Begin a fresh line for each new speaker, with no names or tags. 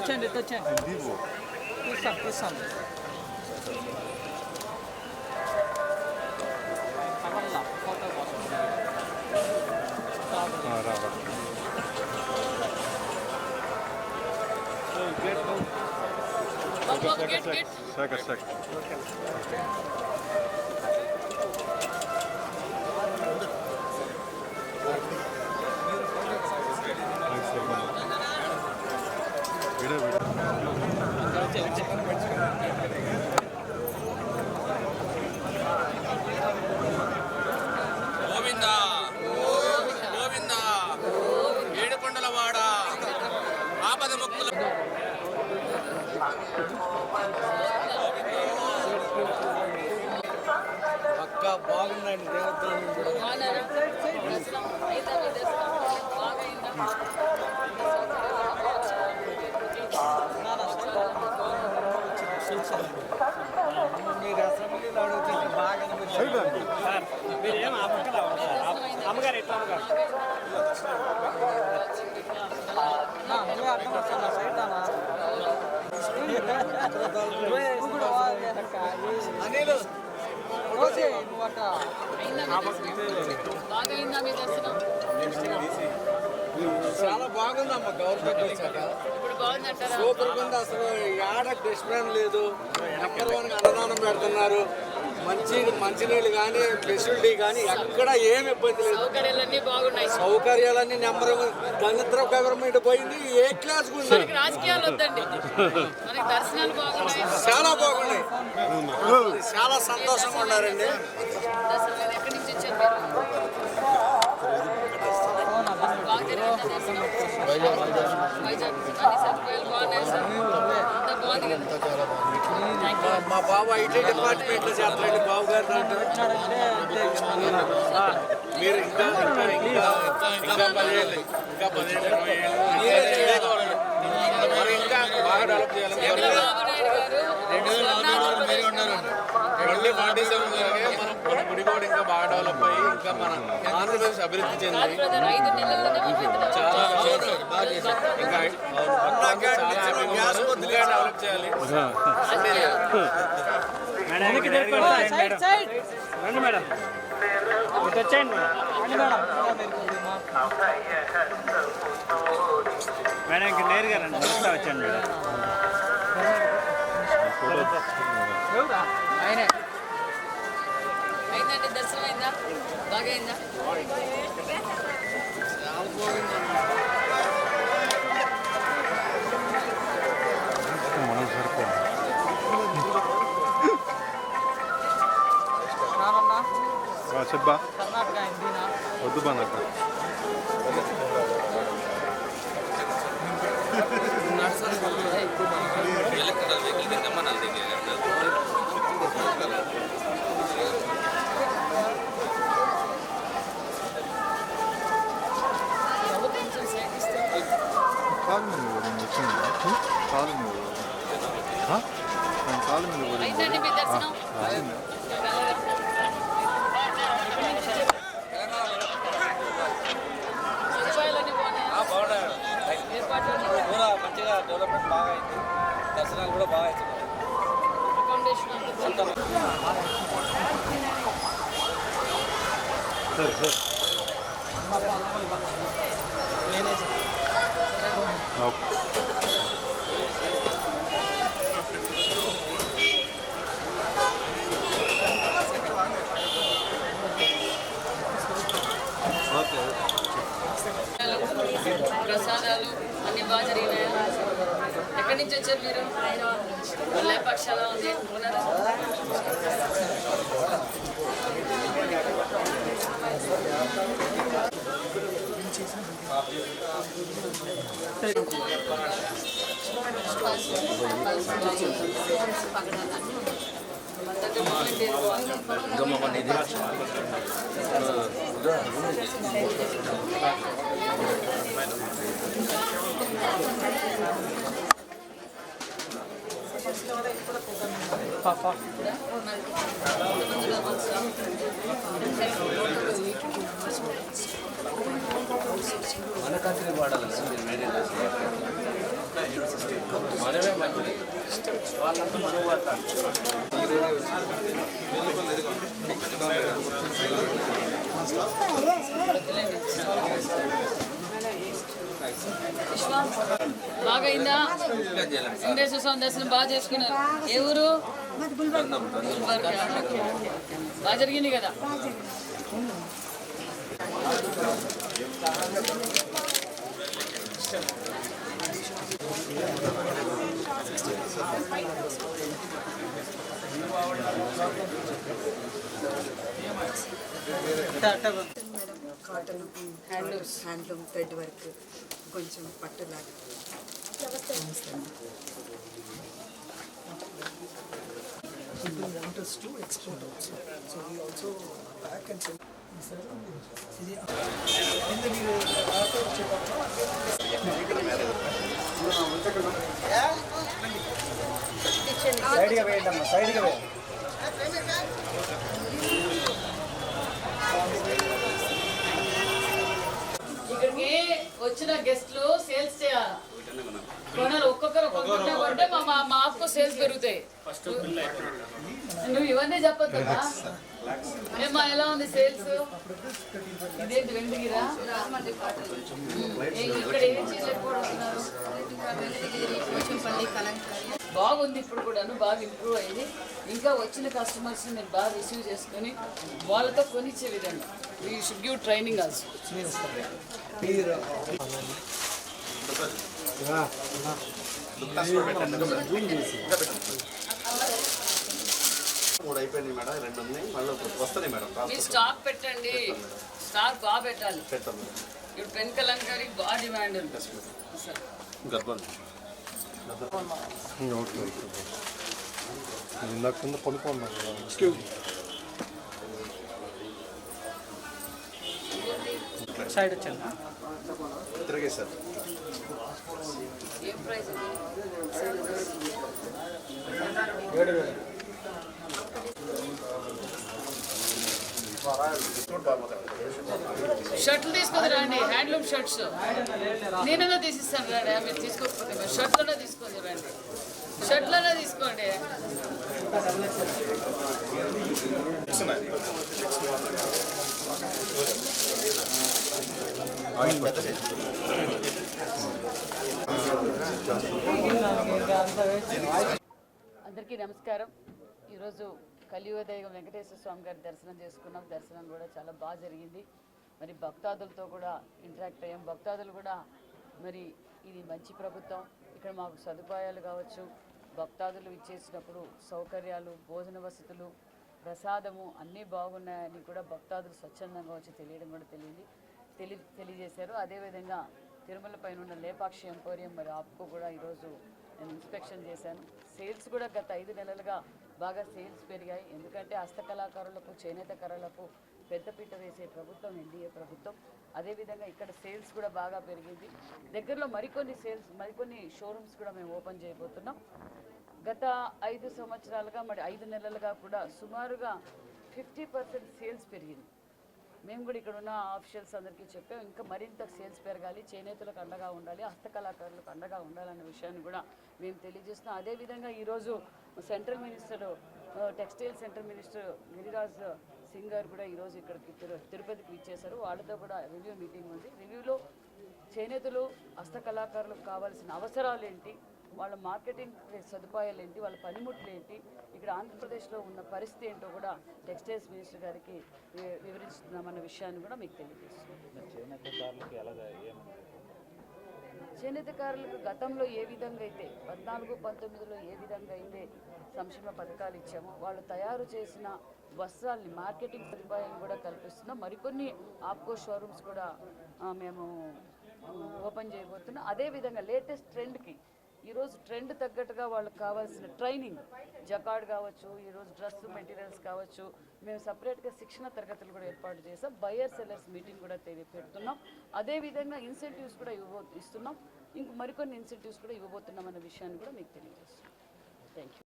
వచ్చేయండి తీస్తాను ఫోటో కోసం
గోవిందా గోవిందా ఏడుకొండలవాడ ఆపద ముక్కుల
పక్క బాగుందండి దేవస్థానం మీరు అసెంబ్లీలో అడుగుతుంది బాగా సార్ మీరేం ఆ పక్కన అమ్మగారు ఎట్లా అమ్మగారు అర్థం వస్తుందా సైట్ అనిలు చాలా బాగుందమ్మా గవర్నమెంట్ వచ్చాక సూపర్ ఉంది. అసలు ఆడ డస్ట్బిన్ లేదు, నెంబర్ 1 అన్నదానం పెడుతున్నారు. మంచినీళ్ళు కానీ ఫెసిలిటీ కానీ ఎక్కడ ఏం ఇబ్బంది లేదు. సౌకర్యాలన్నీ నెంబర్ 1. దరిద్ర గవర్నమెంట్ పోయింది. ఏ క్లాస్ చాలా బాగున్నాయి. చాలా సంతోషంగా ఉన్నారండి. మా బాబు ఐటీ డిపార్ట్మెంట్లో చేస్తారండి. బాబు గారు మీరు ఇంకా 10 ఏళ్ళు ఇంకా బాగా డెవలప్ చేయాలి. మళ్ళీ 47 మన గుడి కూడా ఇంకా బాగా డెవలప్ అయ్యి ఇంకా మన ఆంధ్రప్రదేశ్ అభివృద్ధి చెంది చాలా ఇంకా డెవలప్ చేయాలి. రండి మేడం, వచ్చేయండి మేడం. ఇంకా నేరుగా రండి, వచ్చాను మేడం.
అయిందండి, దర్శనం అయిందా? బాగా అయిందా?
చెప్పా వద్దు బా నాకు
అయిందండి మీ దర్శనం?
మంచిగా డెవలప్మెంట్ బాగా అయింది. దర్శనాలు కూడా బాగా అవుతుంది.
ప్రసాదాలు అన్ని బాగా జరిగినాయా? ఎక్కడి నుంచి వచ్చారు మీరు? పక్షాల ఉంది
పాపా మన కంట్రీ వాడాలి.
బాగా అయిందా? వెంకటేశ్వర స్వామి దర్శనం బాగా చేసుకున్నారు. ఏ ఊరు? గుల్బర్గా. బాగా జరిగింది కదా?
కాటన్ హ్యాండ్లూమ్ థ్రెడ్ వర్క్ కొంచెం పట్టులాగా
సైడ్గా వేయండి, సైడ్గా వేయండి.
ఇక్కడికి వచ్చిన గెస్ట్లు సేల్స్ చేయాలి. కొనాలి, ఒక్కొక్కరు ఒక్కొక్కరు కొంటే మా ఆఫ్కు సేల్స్ పెరుగుతాయి. నువ్వు ఇవన్నీ చెప్పొద్దు కదా. ఏమా ఎలా ఉంది సేల్స్? ఇదేంటి వెండిగిరా? ఇక్కడ ఏం చీరలు ఎక్కువ వస్తున్నారు? బాగుంది, ఇప్పుడు కూడాను బాగా ఇంప్రూవ్ అయింది. ఇంకా వచ్చిన కస్టమర్స్ మీరు బాగా రిసీవ్ చేసుకొని వాళ్ళతో కొనిచ్చే విధంగా we should give training also.
మూడు అయిపోయింది మేడం, రెండు ఉన్నాయి, మళ్ళీ వస్తున్నాయి మేడం.
మీ స్టాక్ పెట్టండి, స్టాక్ బాగా పెట్టాలి.
పెడతాం
ఇప్పుడు పెన్ కలంకారీ బాగా డిమాండ్ ఉంది.
గర్భం
ఓకే ఓకే ఇందాక కింద పడుకున్నాను.
సైడ్ వచ్చాను
తిరిగే సార్.
ఏం ప్రైస్? షర్ట్లు తీసుకొని రండి, హ్యాండ్లూమ్ షర్ట్స్ నేనైనా తీసిస్తాను రండి. మీరు తీసుకోకపోతే మీరు షర్ట్లోనే తీసుకొని రండి, షర్ట్లోనే తీసుకోండి. అందరికీ నమస్కారం. ఈరోజు కలియుగదైవం వెంకటేశ్వర స్వామి గారి దర్శనం చేసుకున్నాం. దర్శనం కూడా చాలా బాగా జరిగింది. మరి భక్తాదులతో కూడా ఇంటరాక్ట్ అయ్యాం. భక్తాదులు కూడా మరి ఇది మంచి ప్రభుత్వం, ఇక్కడ మాకు సదుపాయాలు కావచ్చు, భక్తాదులు ఇచ్చేసినప్పుడు సౌకర్యాలు, భోజన వసతులు, ప్రసాదము అన్నీ బాగున్నాయని కూడా భక్తాదులు స్వచ్ఛందంగా వచ్చి తెలియడం కూడా తెలియజేశారు. అదేవిధంగా తిరుమల పైన ఉన్న లేపాక్షి ఎంపోరియం మరి ఆప్కు కూడా ఈరోజు నేను ఇన్స్పెక్షన్ చేశాను. సేల్స్ కూడా గత 5 నెలలుగా బాగా సేల్స్ పెరిగాయి. ఎందుకంటే హస్తకళాకారులకు, చేనేత కళలకు పెద్దపీట వేసే ప్రభుత్వం ఎన్డీఏ ప్రభుత్వం. అదేవిధంగా ఇక్కడ సేల్స్ కూడా బాగా పెరిగింది. దగ్గరలో మరికొన్ని షోరూమ్స్ కూడా మేము ఓపెన్ చేయబోతున్నాం. గత 5 సంవత్సరాలుగా మరి 5 నెలలుగా కూడా సుమారుగా 50% సేల్స్ పెరిగింది. మేము కూడా ఇక్కడ ఉన్న ఆఫీషియల్స్ అందరికీ చెప్పాం, ఇంకా మరింత సేల్స్ పెరగాలి, చేనేతలకు అండగా ఉండాలి, హస్తకళాకారులకు అండగా ఉండాలనే విషయాన్ని కూడా మేము తెలియజేస్తున్నాం. అదేవిధంగా ఈరోజు central minister, textile central minister Giriraj Singh గారు కూడా ఈరోజు ఇక్కడికి తిరుపతికి ఇచ్చేశారు. వాళ్ళతో కూడా రివ్యూ మీటింగ్ ఉంది. రివ్యూలో చేనేతలు, హస్తకళాకారులకు కావాల్సిన అవసరాలు ఏంటి, వాళ్ళ మార్కెటింగ్ సదుపాయాలు ఏంటి, వాళ్ళ పనిముట్లు ఏంటి, ఇక్కడ ఆంధ్రప్రదేశ్లో ఉన్న పరిస్థితి ఏంటో కూడా టెక్స్టైల్స్ మినిస్టర్ గారికి వివరిస్తున్నామన్న విషయాన్ని కూడా మీకు తెలియజేస్తున్నాం. చేనేతకారులకు గతంలో ఏ విధంగా అయితే 14-19లో ఏ విధంగా అయితే సంక్షేమ పథకాలు ఇచ్చామో వాళ్ళు తయారు చేసిన వస్త్రాలని మార్కెటింగ్ సదుపాయం కూడా కల్పిస్తున్నాం. మరికొన్ని ఆప్కో షోరూమ్స్ కూడా మేము ఓపెన్ చేయబోతున్నాం. అదేవిధంగా లేటెస్ట్ ట్రెండ్కి ఈరోజు ట్రెండ్ తగ్గట్టుగా వాళ్ళకి కావాల్సిన ట్రైనింగ్, జకార్డ్ కావచ్చు, ఈరోజు డ్రెస్ మెటీరియల్స్ కావచ్చు, మేము సపరేట్గా శిక్షణ తరగతులు కూడా ఏర్పాటు చేసాం. బయర్ సెల్లర్స్ మీటింగ్ కూడా పెడుతున్నాం. అదేవిధంగా ఇన్సెంటివ్స్ కూడా ఇస్తున్నాం. ఇంక మరికొన్ని ఇన్సెంటివ్స్ కూడా ఇవ్వబోతున్నాం అన్న విషయాన్ని కూడా మీకు తెలియజేస్తున్నాం. Thank you.